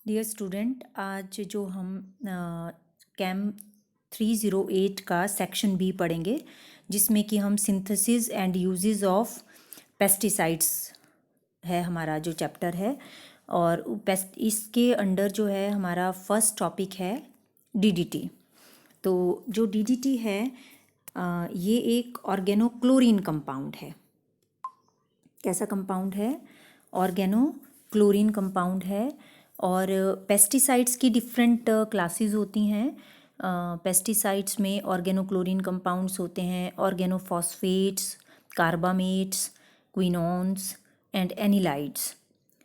Dear student, आज जो हम कैम 308 का सेक्शन बी पढ़ेंगे, जिसमें कि हम synthesis and uses of pesticides है हमारा जो चैप्टर है। और पेस्ट इसके अंडर जो है हमारा फर्स्ट टॉपिक है डीडीटी। तो जो डीडीटी है ये एक ऑर्गेनोक्लोरीन कंपाउंड है। कैसा कंपाउंड है? ऑर्गेनोक्लोरीन कंपाउंड है। और पेस्टिसाइड्स की डिफरेंट क्लासेस होती हैं। पेस्टिसाइड्स में ऑर्गेनोक्लोरीन कंपाउंड्स होते हैं, organophosphates, carbamates, quinones and anilides.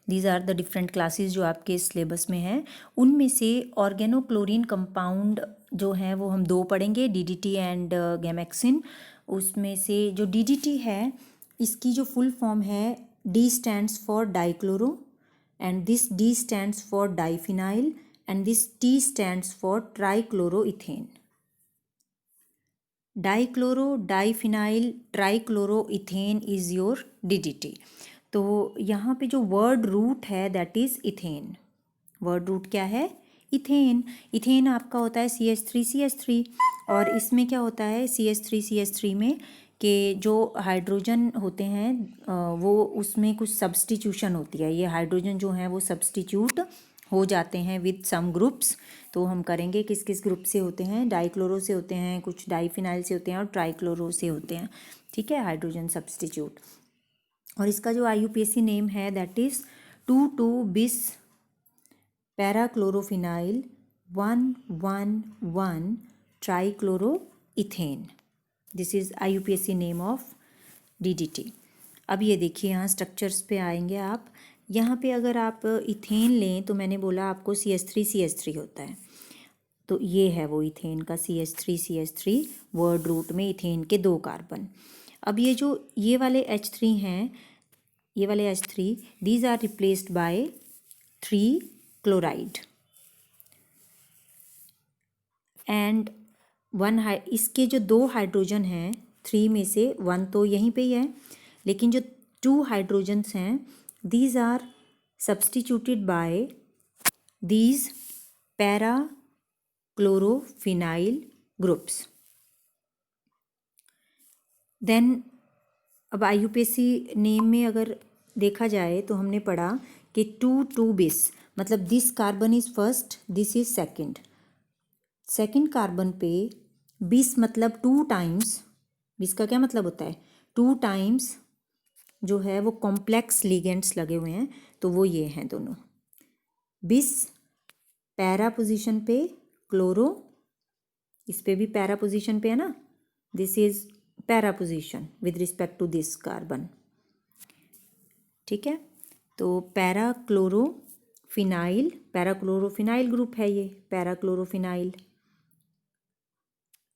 These are the different classes जो आपके सिलेबस में हैं। उनमें से ऑर्गेनोक्लोरीन कंपाउंड जो हैं वो हम दो पढ़ेंगे, डीडीटी एंड गैमेक्सिन। उसमें से जो डीडीटी है इसकी जो फुल फॉर्म है, D stands for dichloro and this D stands for diphenyl and this T stands for trichloroethane. Dichloro, diphenyl, trichloroethane is your DDT. तो यहाँ पे जो वर्ड रूट है that is ethane. Word root क्या है? Ethane. Ethane आपका होता है CH3CH3। और इसमें क्या होता है CH3CH3 में कि जो हाइड्रोजन होते हैं वो उसमें कुछ सब्स्टिट्यूशन होती है। ये हाइड्रोजन जो है वो सब्स्टिट्यूट हो जाते हैं विद सम ग्रुप्स। तो हम करेंगे किस किस ग्रुप से होते हैं। डाइक्लोरो से होते हैं, कुछ डाइफिनाइल से होते हैं और ट्राइक्लोरो से होते हैं। ठीक है, हाइड्रोजन सब्स्टिट्यूट। और इसका जो IUPAC नेम है that is 2,2-bis parachlorophenyl 1,1,1 trichloroethane. This is IUPAC name of DDT। अब ये देखिए, यहाँ स्ट्रक्चर्स पे आएंगे आप। यहाँ पे अगर आप इथेन लें तो मैंने बोला आपको CH3CH3 होता है। तो ये है वो इथेन का CH3CH3, वर्ड रूट में इथेन के 2 कार्बन। अब ये वाले H3 हैं, ये वाले H3, these are replaced by 3 chloride and इसके जो 2 हाइड्रोजन हैं 3 में से 1 तो यहीं पे ही है, लेकिन जो 2 हाइड्रोजन्स हैं these are substituted by these para chlorophenyl groups. Then अब IUPAC नेम में अगर देखा जाए तो हमने पढ़ा कि 2,2-bis, मतलब this carbon is first, this is second carbon पे बिस मतलब 2 टाइम्स। बिस का क्या मतलब होता है? 2 टाइम्स जो है वो कॉम्प्लेक्स लिगेंड्स लगे हुए हैं, तो वो ये हैं दोनों। बिस पैरा पोजीशन पे, क्लोरो इस पे भी पैरा पोजीशन पे है ना, this is para position with respect to this carbon. ठीक है, तो पैराक्लोरोफिनाइल ग्रुप है ये, पैराक्लोरोफिनाइल।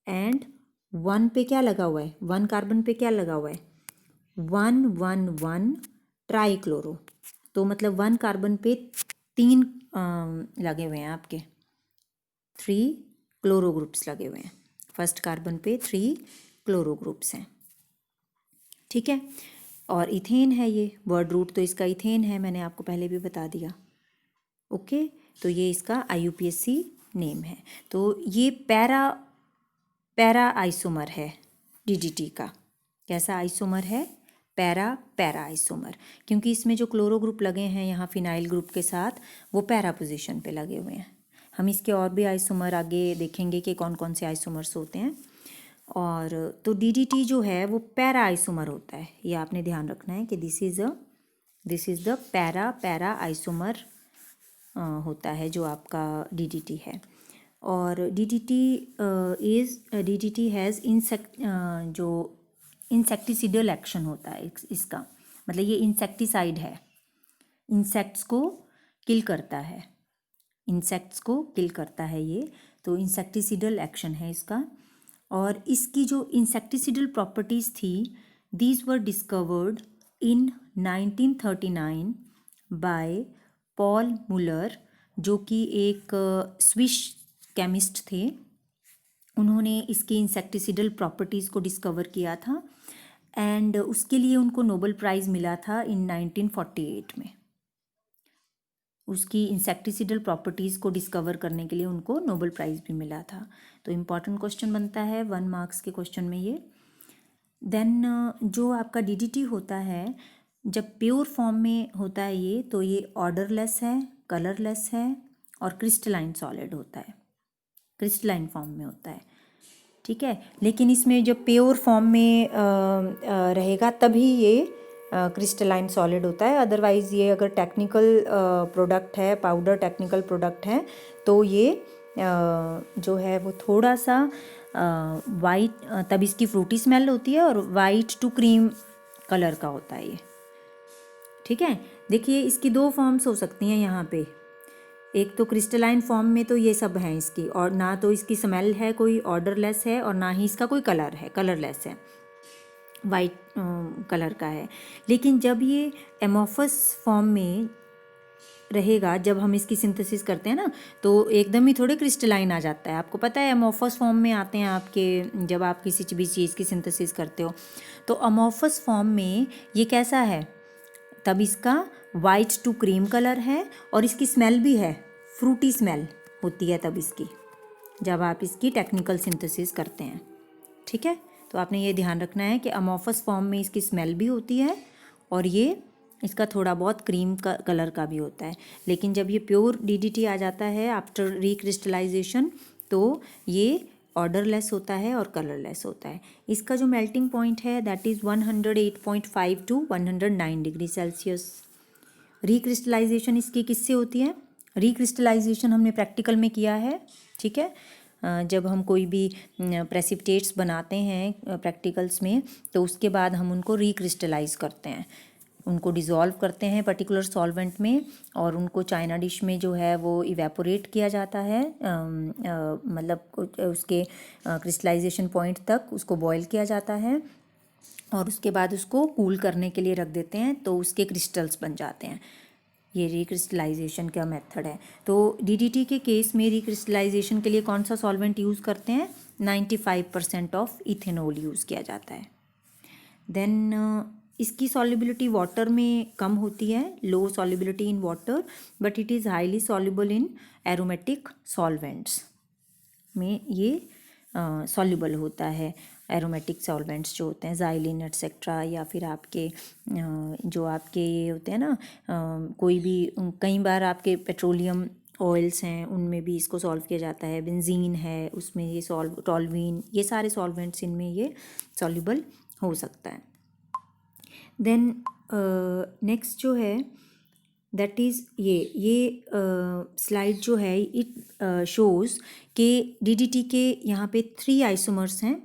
एंड 1 पे क्या लगा हुआ है? 1 कार्बन पे क्या लगा हुआ है? 1,1,1 ट्राइक्लोरो। तो मतलब 1 कार्बन पे 3 लगे हुए हैं आपके, 3 क्लोरो ग्रुप्स लगे हुए हैं। फर्स्ट कार्बन पे 3 क्लोरो ग्रुप्स हैं। ठीक है, और इथेन है ये, वर्ड रूट तो इसका इथेन है, मैंने आपको पहले भी बता दिया। ओके, तो ये इसका IUPAC नेम है। तो ये पैरा आइसोमर है DDT का। कैसा आइसोमर है? पैरा आइसोमर, क्योंकि इसमें जो क्लोरो ग्रुप लगे हैं यहाँ फिनाइल ग्रुप के साथ, वो पैरा पोजीशन पे लगे हुए हैं। हम इसके और भी आइसोमर आगे देखेंगे कि कौन कौन से आइसोमर्स होते हैं। और तो DDT जो है वो पैरा आइसोमर होता है, ये आपने ध्यान रखना है कि this is the para isomer होता है जो आपका DDT है। और DDT हैज़ जो इंसेक्टिसिडल एक्शन होता है इसका, मतलब ये इंसेक्टिसाइड है, इंसेक्ट्स को किल करता है, ये। तो इंसेक्टिसिडल एक्शन है इसका। और इसकी जो इंसेक्टिसिडल प्रॉपर्टीज़ थी, these were discovered in 1939 by Paul Muller, जो कि एक स्विस केमिस्ट थे। उन्होंने इसकी इंसेक्टिसिडल प्रॉपर्टीज़ को डिस्कवर किया था एंड उसके लिए उनको नोबेल प्राइज़ मिला था इन 1948 में। उसकी इंसेक्टिसिडल प्रॉपर्टीज़ को डिस्कवर करने के लिए उनको नोबेल प्राइज़ भी मिला था। तो इम्पॉर्टेंट क्वेश्चन बनता है 1 मार्क्स के क्वेश्चन में ये। देन जो आपका डीडीटी होता है, जब प्योर फॉर्म में होता है ये, तो ये ऑर्डरलेस है, कलरलेस है और क्रिस्टलाइन सॉलिड होता है, क्रिस्टलाइन फॉर्म में होता है, ठीक है। लेकिन इसमें जब प्योर फॉर्म में रहेगा तभी ये क्रिस्टलाइन सॉलिड होता है। अदरवाइज़ ये अगर टेक्निकल प्रोडक्ट है, पाउडर टेक्निकल प्रोडक्ट है, तो ये जो है वो थोड़ा सा वाइट, तब इसकी फ्रूटी स्मेल होती है और वाइट टू क्रीम कलर का होता है ये, ठीक है। देखिए इसकी 2 फॉर्म्स हो सकती हैं यहाँ पे। एक तो क्रिस्टलाइन फॉर्म में तो ये सब हैं इसकी, और ना तो इसकी स्मेल है कोई, ऑर्डरलेस है, और ना ही इसका कोई कलर है, कलरलेस है, वाइट कलर का है। लेकिन जब ये एमोफस फॉर्म में रहेगा, जब हम इसकी सिंथेसिस करते हैं ना, तो एकदम ही थोड़े क्रिस्टलाइन आ जाता है। आपको पता है अमोफस फॉर्म में आते हैं आपके, जब आप किसी भी चीज़ की सिंथेसिस करते हो, तो अमोफस फॉर्म में ये कैसा है, तब इसका वाइट टू क्रीम कलर है और इसकी स्मेल भी है, फ्रूटी स्मेल होती है तब इसकी, जब आप इसकी टेक्निकल सिंथेसिस करते हैं, ठीक है। तो आपने ये ध्यान रखना है कि अमोफस फॉर्म में इसकी स्मेल भी होती है और ये इसका थोड़ा बहुत क्रीम का कलर का भी होता है। लेकिन जब ये प्योर डीडीटी आ जाता है आफ्टर रिक्रिस्टलाइजेशन, तो ये ऑर्डरलेस होता है और कलरलेस होता है। इसका जो मेल्टिंग पॉइंट है that is 108.5 to 109 degree Celsius. Recrystallisation इसकी किससे होती है? रिक्रिस्टलाइजेशन हमने प्रैक्टिकल में किया है, ठीक है। जब हम कोई भी प्रेसिपिटेट्स बनाते हैं प्रैक्टिकल्स में, तो उसके बाद हम उनको रिक्रिस्टलाइज करते हैं, उनको डिज़ोल्व करते हैं पर्टिकुलर सॉल्वेंट में, और उनको चाइना डिश में जो है वो इवेपोरेट किया जाता है, मतलब उसके क्रिस्टलाइजेशन पॉइंट तक उसको बॉयल किया जाता है, और उसके बाद उसको कूल करने के लिए रख देते हैं, तो उसके क्रिस्टल्स बन जाते हैं। ये रिक्रिस्टलाइजेशन का मेथड है। तो डीडीटी के केस में रिक्रिस्टलाइजेशन के लिए कौन सा सॉल्वेंट यूज़ करते हैं? 95% ऑफ इथेनॉल यूज़ किया जाता है। देन इसकी सॉल्युबिलिटी वाटर में कम होती है, low solubility in water, but it is highly soluble in aromatic solvents में ये सॉल्युबल होता है। एरोमेटिक सॉल्वेंट्स जो होते हैं ज़ाइलिन एटसेट्रा, या फिर आपके जो आपके ये होते हैं ना, कोई भी कई बार आपके पेट्रोलियम ऑयल्स हैं उनमें भी इसको सॉल्व किया जाता है, बेंजीन है उसमें ये सॉल्व, टॉल्वीन, ये सारे सॉल्वेंट्स इनमें ये सॉल्युबल हो सकता है। देन नेक्स्ट जो है दैट इज़ ये स्लाइड जो है इट शोज़ कि डीडीटी के यहाँ पे 3 आइसोमर्स हैं,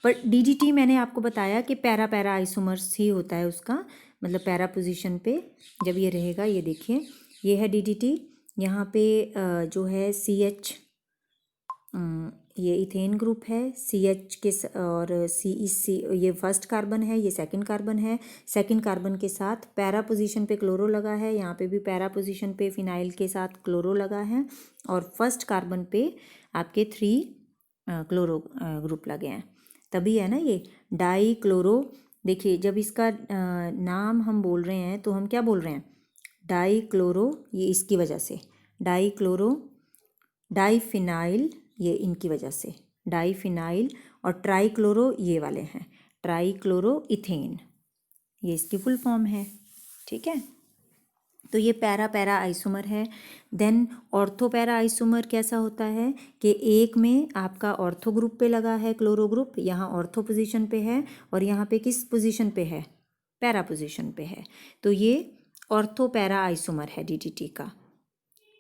बट डीडीटी मैंने आपको बताया कि पैरा पैरा आइसोमर्स ही होता है उसका, मतलब पैरा पोजीशन पे जब ये रहेगा। ये देखिए ये है डीडीटी, यहाँ पे जो है CH, ये इथेन ग्रुप है, CH के और सी ये फर्स्ट कार्बन है, ये सेकंड कार्बन है। सेकंड कार्बन के साथ पैरा पोजीशन पे क्लोरो लगा है, यहाँ पे भी पैरा पोजीशन पे फिनाइल के साथ क्लोरो लगा है, और फर्स्ट कार्बन पे आपके 3 क्लोरो ग्रुप लगे हैं, तभी है ना ये डाई क्लोरो। देखिए जब इसका नाम हम बोल रहे हैं तो हम क्या बोल रहे हैं? डाई क्लोरो, ये इसकी वजह से डाई क्लोरो, डाई फिनाइल ये इनकी वजह से डाई फिनाइल, और ट्राई क्लोरो ये वाले हैं ट्राई क्लोरो इथेन, ये इसकी फुल फॉर्म है, ठीक है। तो ये पैरा पैरा आइसोमर है। देन ऑर्थो पैरा आइसोमर कैसा होता है कि एक में आपका ऑर्थो ग्रुप पे लगा है क्लोरो ग्रुप, यहाँ ऑर्थो पोजीशन पे है, और यहाँ पे किस पोजीशन पे है? पैरा पोजीशन पे है, तो ये ऑर्थो पैरा आइसोमर है डीडीटी का,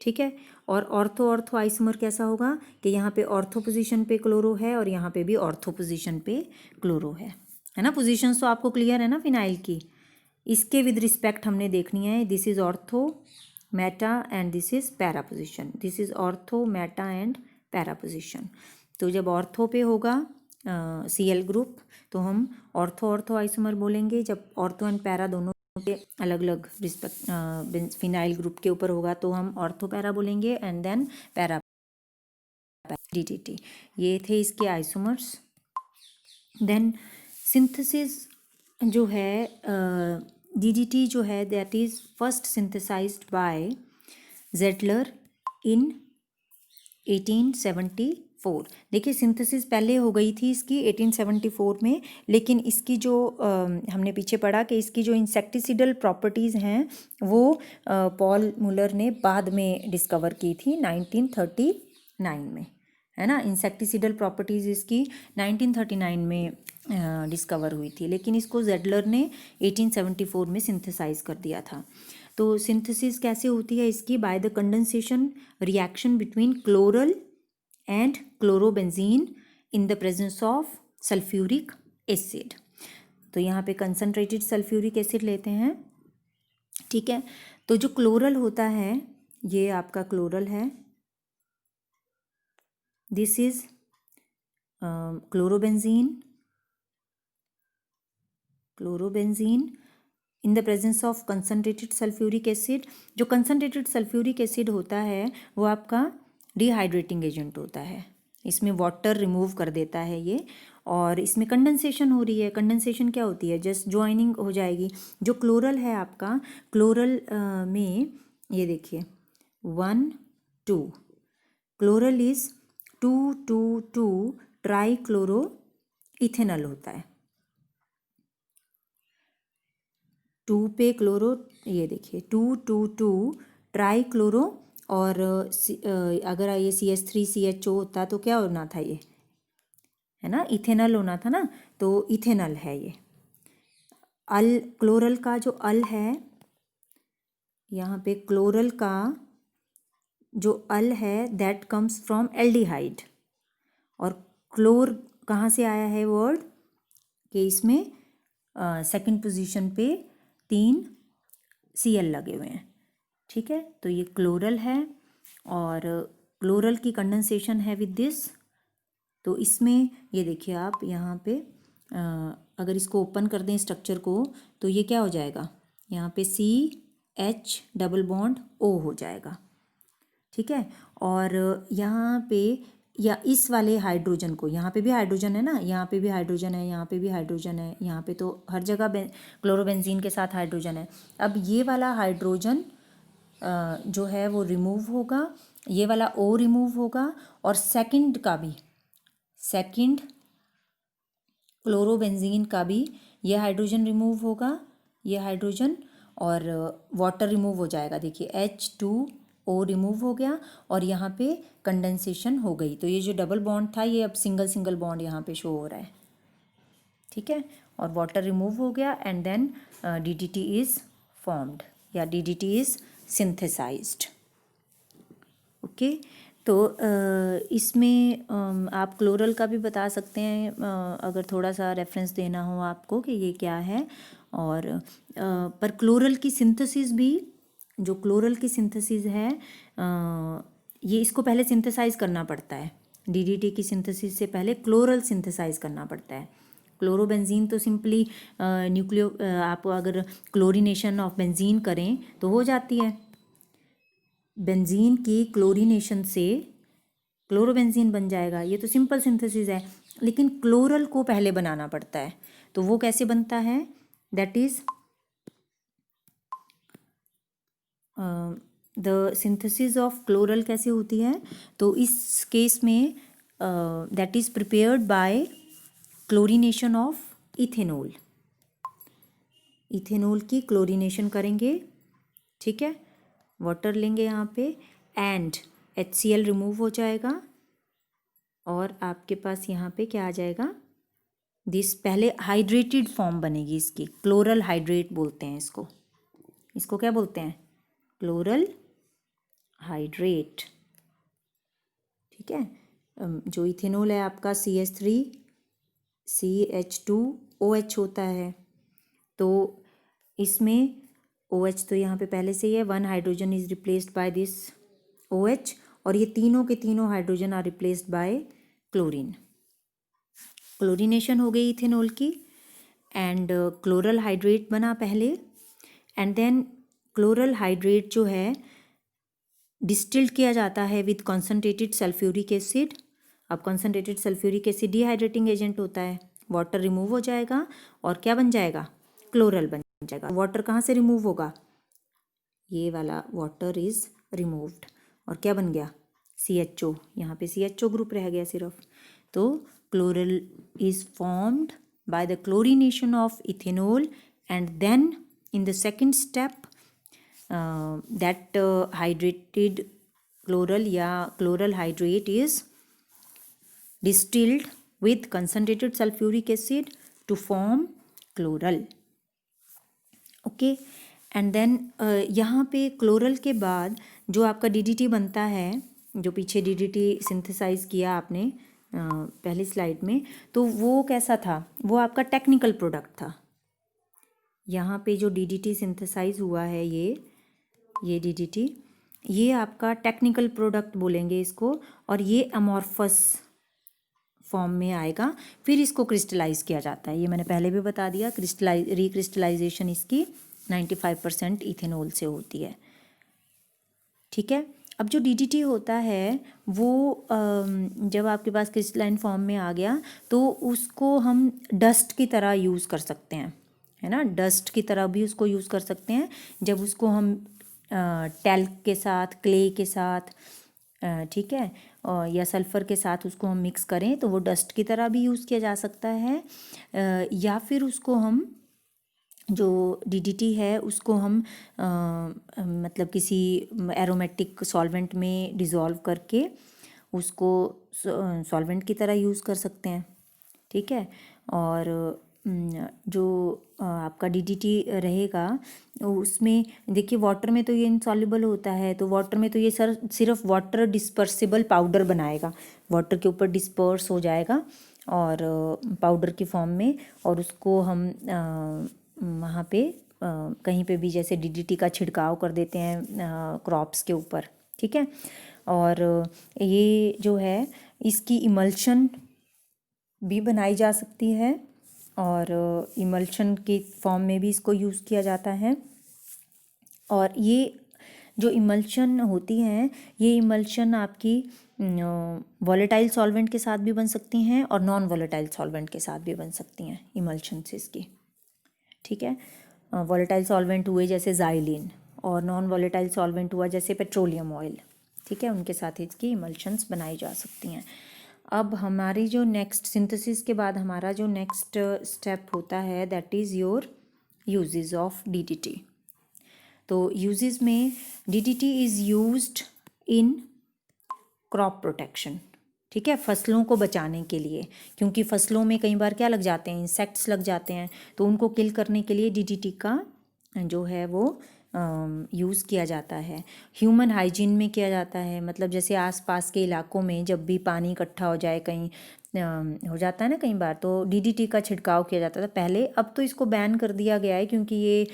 ठीक है। और ऑर्थो ऑर्थो आइसोमर कैसा होगा कि यहाँ पे ऑर्थो पोजीशन पे क्लोरो है और यहाँ पे भी ऑर्थो पोजीशन पे क्लोरो है ना। पोजीशंस तो आपको क्लियर है ना फिनाइल की। इसके विद रिस्पेक्ट हमने देखनी है, this is ortho Meta and this is para position, this is ortho Meta and para position. तो जब ऑर्थो पे होगा Cl ग्रुप तो हम ऑर्थो ऑर्थो आइसोमर बोलेंगे, जब ऑर्थो एंड पैरा दोनों के अलग अलग रिस्पेक्ट फिनाइल ग्रुप के ऊपर होगा तो हम ऑर्थो पैरा बोलेंगे, एंड देन पैरा डीडीटी। ये थे इसके आइसोमर्स। देन सिंथेसिस जो है डीडीटी जो है that is first synthesized by Zeidler in 1874। देखिए सिंथेसिस पहले हो गई थी इसकी 1874 में, लेकिन इसकी जो हमने पीछे पढ़ा कि इसकी जो इंसेक्टिसिडल प्रॉपर्टीज़ हैं वो पॉल मुलर ने बाद में डिस्कवर की थी 1939 में, है ना। इंसेक्टिसिडल प्रॉपर्टीज़ इसकी 1939 में डिस्कवर हुई थी, लेकिन इसको जेडलर ने 1874 में सिंथेसाइज कर दिया था। तो सिंथेसिस कैसे होती है इसकी? By the condensation reaction between chloral and chlorobenzene in the presence of sulphuric acid. तो यहाँ पे कंसनट्रेटेड सल्फ्यूरिक एसिड लेते हैं, ठीक है। तो जो क्लोरल होता है, ये आपका क्लोरल है, this is chlorobenzene in the presence of concentrated sulphuric acid. जो कंसनट्रेटेड सल्फ्यूरिक एसिड होता है वो आपका डिहाइड्रेटिंग एजेंट होता है, इसमें वाटर रिमूव कर देता है ये, और इसमें कंडेंसेशन हो रही है। कंडेंसेशन क्या होती है? जस्ट ज्वाइनिंग हो जाएगी। जो क्लोरल है आपका, क्लोरल में ये देखिए 1 2, chloral is 2 try chloro ethanol होता है। 2 पे क्लोरो, ये देखिए 2 ट्राई क्लोरो, और अगर ये CH3CHO होता तो क्या होना था? ये है ना, इथेनॉल होना था ना, तो इथेनॉल है ये। अल क्लोरल का जो अल है, यहाँ पे क्लोरल का जो अल है दैट कम्स फ्रॉम एल्डिहाइड। और क्लोर कहाँ से आया है वर्ड? कि इसमें सेकंड पोजीशन पे 3 Cl लगे हुए हैं, ठीक है। तो ये क्लोरल है और क्लोरल की कंडेंसेशन है विद दिस। तो इसमें ये देखिए आप यहाँ पे अगर इसको ओपन कर दें स्ट्रक्चर को, तो ये क्या हो जाएगा? यहाँ पे CH डबल बॉन्ड O हो जाएगा, ठीक है। और यहाँ पे या इस वाले हाइड्रोजन को, यहाँ पे भी हाइड्रोजन है ना, यहाँ पे भी हाइड्रोजन है, यहाँ पे भी हाइड्रोजन है, यहाँ पे तो हर जगह क्लोरोबेंजीन के साथ हाइड्रोजन है। अब ये वाला हाइड्रोजन जो है वो रिमूव होगा, ये वाला O रिमूव होगा, और सेकंड का भी, सेकंड क्लोरोबेंजीन का भी ये हाइड्रोजन रिमूव होगा, ये हाइड्रोजन, और वाटर रिमूव हो जाएगा। देखिए H2O रिमूव हो गया और यहाँ पे कंडेंसेशन हो गई। तो ये जो डबल बॉन्ड था ये अब सिंगल सिंगल बॉन्ड यहाँ पे शो हो रहा है, ठीक है। और वाटर रिमूव हो गया and then DDT is formed या DDT इज सिंथेसाइज्ड, ओके। तो इसमें आप क्लोरल का भी बता सकते हैं अगर थोड़ा सा रेफरेंस देना हो आपको कि ये क्या है। और पर क्लोरल की सिंथेसिस भी, जो क्लोरल की सिंथेसिस है ये इसको पहले सिंथेसाइज करना पड़ता है। DDT की सिंथेसिस से पहले क्लोरल सिंथेसाइज करना पड़ता है। क्लोरोबेंजीन तो सिंपली न्यूक्लियो आप अगर क्लोरीनेशन ऑफ बेंजीन करें तो हो जाती है। बेंजीन की क्लोरीनेशन से क्लोरोबेंजीन बन जाएगा, ये तो सिंपल सिंथेसिस है। लेकिन क्लोरल को पहले बनाना पड़ता है, तो वो कैसे बनता है? That is the synthesis of chloral कैसे होती है? तो इस केस में that is prepared by chlorination of ethanol. Ethanol की क्लोरीनेशन करेंगे, ठीक है। वाटर लेंगे यहाँ पे एंड HCl रिमूव हो जाएगा और आपके पास यहाँ पे क्या आ जाएगा? दिस पहले हाइड्रेटेड फॉर्म बनेगी इसकी, क्लोरल हाइड्रेट बोलते हैं इसको। इसको क्या बोलते हैं? क्लोरल हाइड्रेट, ठीक है। जो इथेनॉल है आपका CH3CH2OH होता है, तो इसमें OH तो यहाँ पे पहले से ही है, 1 hydrogen is replaced by this OH, और ये तीनों के तीनों hydrogen are replaced by chlorine. Chlorination हो गई इथेनॉल की एंड क्लोरल हाइड्रेट बना पहले, एंड देन क्लोरल हाइड्रेट जो है डिस्टिल्ड किया जाता है विद कॉन्सनट्रेटेड सल्फ्यूरिक एसिड। अब concentrated sulphuric acid dehydrating agent होता है, वाटर रिमूव हो जाएगा और क्या बन जाएगा? क्लोरल बन जाएगा। वाटर कहाँ से रिमूव होगा? ये वाला वाटर इज रिमूव्ड और क्या बन गया CHO, यहाँ पे CHO ग्रुप रह गया सिर्फ। तो chloral is formed by the chlorination of ethanol and then in the second step that hydrated chloral या chloral hydrate is distilled with concentrated sulfuric acid to form chloral. Okay and then यहाँ पे chloral के बाद जो आपका DDT बनता है, जो पीछे DDT सिंथेसाइज किया आपने पहली स्लाइड में, तो वो कैसा था, वो आपका टेक्निकल प्रोडक्ट था। यहाँ पे जो DDT सिंथेसाइज हुआ है ये DDT, ये आपका टेक्निकल प्रोडक्ट बोलेंगे इसको, और ये अमॉर्फस फॉर्म में आएगा, फिर इसको क्रिस्टलाइज किया जाता है। ये मैंने पहले भी बता दिया, रिक्रिस्टलाइजेशन इसकी 95% इथेनॉल से होती है। ठीक है, अब जो DDT होता है वो जब आपके पास क्रिस्टलाइन फॉर्म में आ गया तो उसको हम डस्ट की तरह यूज़ कर सकते हैं, है ना, डस्ट की तरह भी उसको यूज़ कर सकते हैं। जब उसको हम टैल्क के साथ, क्ले के साथ, ठीक है, या सल्फ़र के साथ उसको हम मिक्स करें तो वो डस्ट की तरह भी यूज़ किया जा सकता है, या फिर उसको हम जो DDT है उसको हम मतलब किसी एरोमेटिक सॉल्वेंट में डिज़ोल्व करके उसको सॉल्वेंट की तरह यूज़ कर सकते हैं। ठीक है, और जो आपका DDT रहेगा उसमें देखिए वाटर में तो ये इनसॉल्युबल होता है, तो वाटर में तो ये सिर्फ वाटर डिस्पर्सिबल पाउडर बनाएगा, वाटर के ऊपर डिस्पर्स हो जाएगा और पाउडर की फॉर्म में, और उसको हम वहाँ पे कहीं पे भी जैसे DDT का छिड़काव कर देते हैं क्रॉप्स के ऊपर। ठीक है, और ये जो है इसकी इमल्शन भी बनाई जा सकती है और इमल्शन के फॉर्म में भी इसको यूज़ किया जाता है। और ये जो इमल्शन होती हैं, ये इमल्शन आपकी वॉलेटाइल सॉल्वेंट के साथ भी बन सकती हैं और नॉन वॉलेटाइल सॉल्वेंट के साथ भी बन सकती हैं इमल्शंस इसकी। ठीक है, वॉलेटाइल सॉल्वेंट हुए जैसे ज़ाइलिन, और नॉन वॉलेटाइल सॉल्वेंट हुआ जैसे पेट्रोलियम ऑयल। ठीक है, उनके साथ इसकी इमल्शंस बनाई जा सकती हैं। अब हमारी जो नेक्स्ट सिंथेसिस के बाद हमारा जो नेक्स्ट स्टेप होता है that is your uses of DDT। तो यूजेस में DDT is used in crop protection. ठीक है, फसलों को बचाने के लिए, क्योंकि फसलों में कई बार क्या लग जाते हैं, इंसेक्ट्स लग जाते हैं, तो उनको किल करने के लिए DDT का जो है वो यूज़ किया जाता है। ह्यूमन हाइजीन में किया जाता है, मतलब जैसे आसपास के इलाकों में जब भी पानी इकट्ठा हो जाए, कहीं हो जाता है ना कई बार, तो DDT का छिड़काव किया जाता था पहले। अब तो इसको बैन कर दिया गया है क्योंकि ये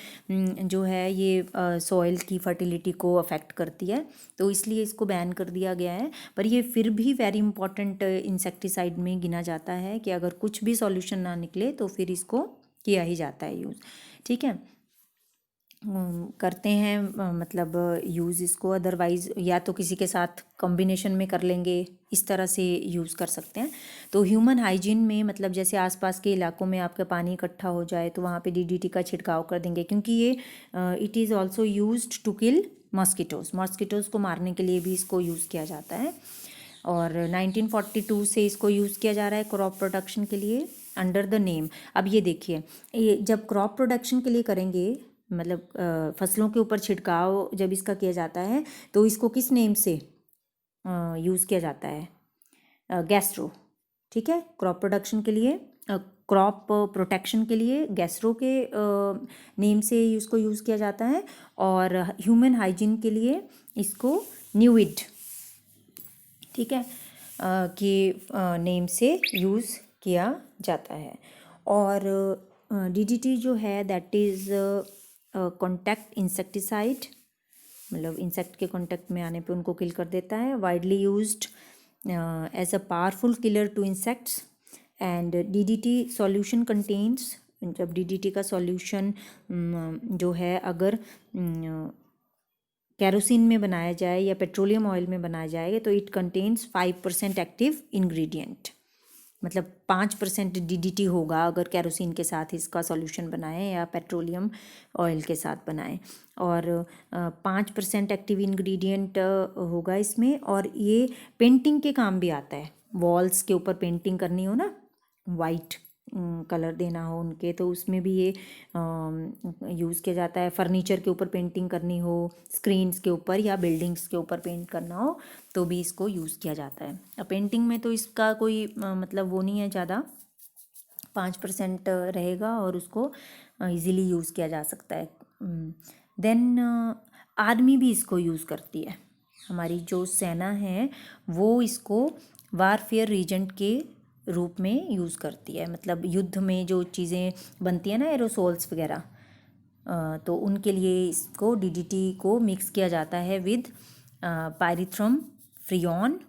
जो है ये सॉइल की फर्टिलिटी को अफेक्ट करती है, तो इसलिए इसको बैन कर दिया गया है। पर ये फिर भी वेरी इंपॉर्टेंट इंसेक्टिसाइड में गिना जाता है कि अगर कुछ भी सॉल्यूशन ना निकले तो फिर इसको किया ही जाता है यूज़। ठीक है, करते हैं मतलब यूज़ इसको, अदरवाइज़ या तो किसी के साथ कॉम्बिनेशन में कर लेंगे, इस तरह से यूज़ कर सकते हैं। तो ह्यूमन हाइजीन में मतलब जैसे आसपास के इलाकों में आपका पानी इकट्ठा हो जाए तो वहाँ पे DDT का छिड़काव कर देंगे, क्योंकि ये it is also used to kill mosquitoes को मारने के लिए भी इसको यूज़ किया जाता है। और 1942 से इसको यूज़ किया जा रहा है क्रॉप प्रोडक्शन के लिए अंडर द नेम। अब ये देखिए, ये जब क्रॉप प्रोडक्शन के लिए करेंगे, मतलब फसलों के ऊपर छिड़काव जब इसका किया जाता है तो इसको किस नेम से यूज़ किया जाता है, गैस्ट्रो। ठीक है, क्रॉप प्रोडक्शन के लिए, क्रॉप प्रोटेक्शन के लिए गैस्ट्रो के नेम से इसको यूज़ किया जाता है, और ह्यूमन हाइजीन के लिए इसको न्यूइड, ठीक है, के नेम से यूज़ किया जाता है। और DDT जो है दैट इज़ कॉन्टैक्ट इंसेक्टिसाइड, मतलब इंसेक्ट के कांटेक्ट में आने पे उनको किल कर देता है। Widely used as a powerful killer to insects and DDT solution contains, जब DDT का सॉल्यूशन जो है अगर केरोसिन में बनाया जाए या पेट्रोलियम ऑयल में बनाया जाए तो इट कंटेन्स 5% एक्टिव इंग्रेडिएंट। मतलब 5% DDT होगा अगर केरोसिन के साथ इसका सॉल्यूशन बनाएं या पेट्रोलियम ऑयल के साथ बनाएं, और 5% एक्टिव इंग्रेडिएंट होगा इसमें। और ये पेंटिंग के काम भी आता है, वॉल्स के ऊपर पेंटिंग करनी हो ना, वाइट कलर देना हो उनके, तो उसमें भी ये यूज़ किया जाता है। फर्नीचर के ऊपर पेंटिंग करनी हो, स्क्रीन्स के ऊपर या बिल्डिंग्स के ऊपर पेंट करना हो तो भी इसको यूज़ किया जाता है। अब पेंटिंग में तो इसका कोई मतलब वो नहीं है ज़्यादा, 5% रहेगा और उसको इजीली यूज़ किया जा सकता है। देन आर्मी भी इसको यूज़ करती है, हमारी जो सेना है वो इसको वारफेयर रीजेंट के रूप में यूज़ करती है। मतलब युद्ध में जो चीज़ें बनती हैं ना, एरोसोल्स वगैरह, तो उनके लिए इसको DDT को मिक्स किया जाता है विद पायरिथ्रम फ्रियोन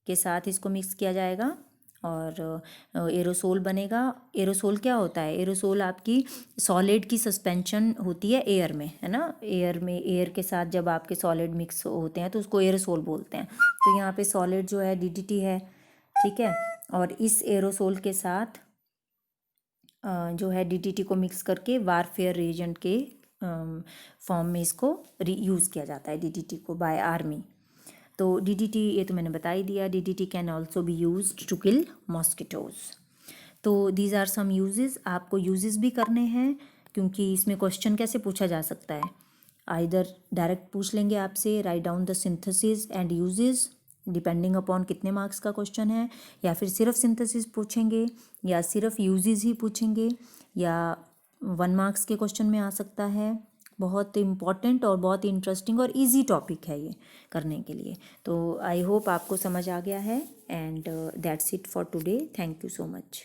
के साथ इसको मिक्स किया जाएगा और एरोसोल बनेगा। एरोसोल क्या होता है? एरोसोल आपकी सॉलिड की सस्पेंशन होती है एयर में, है ना, एयर के साथ जब आपके सॉलिड मिक्स होते हैं तो उसको एरोसोल बोलते हैं। तो यहाँ पे सॉलिड जो है DDT है, ठीक है, और इस एरोसोल के साथ जो है DDT को मिक्स करके वारफेयर एजेंट के फॉर्म में इसको यूज़ किया जाता है DDT को बाय आर्मी। तो DDT ये तो मैंने बता ही दिया। DDT can also be used to kill mosquitoes. तो दीज आर सम यूजेस, आपको यूजेस भी करने हैं क्योंकि इसमें क्वेश्चन कैसे पूछा जा सकता है, आइदर डायरेक्ट पूछ लेंगे आपसे, write down the synthesis and uses depending upon कितने मार्क्स का क्वेश्चन है, या फिर सिर्फ सिंथेसिस पूछेंगे या सिर्फ यूजेस ही पूछेंगे, या 1 मार्क्स के क्वेश्चन में आ सकता है। बहुत इम्पॉर्टेंट और बहुत इंटरेस्टिंग और इजी टॉपिक है ये करने के लिए। तो आई होप आपको समझ आ गया है, and that's it for today. Thank you so much.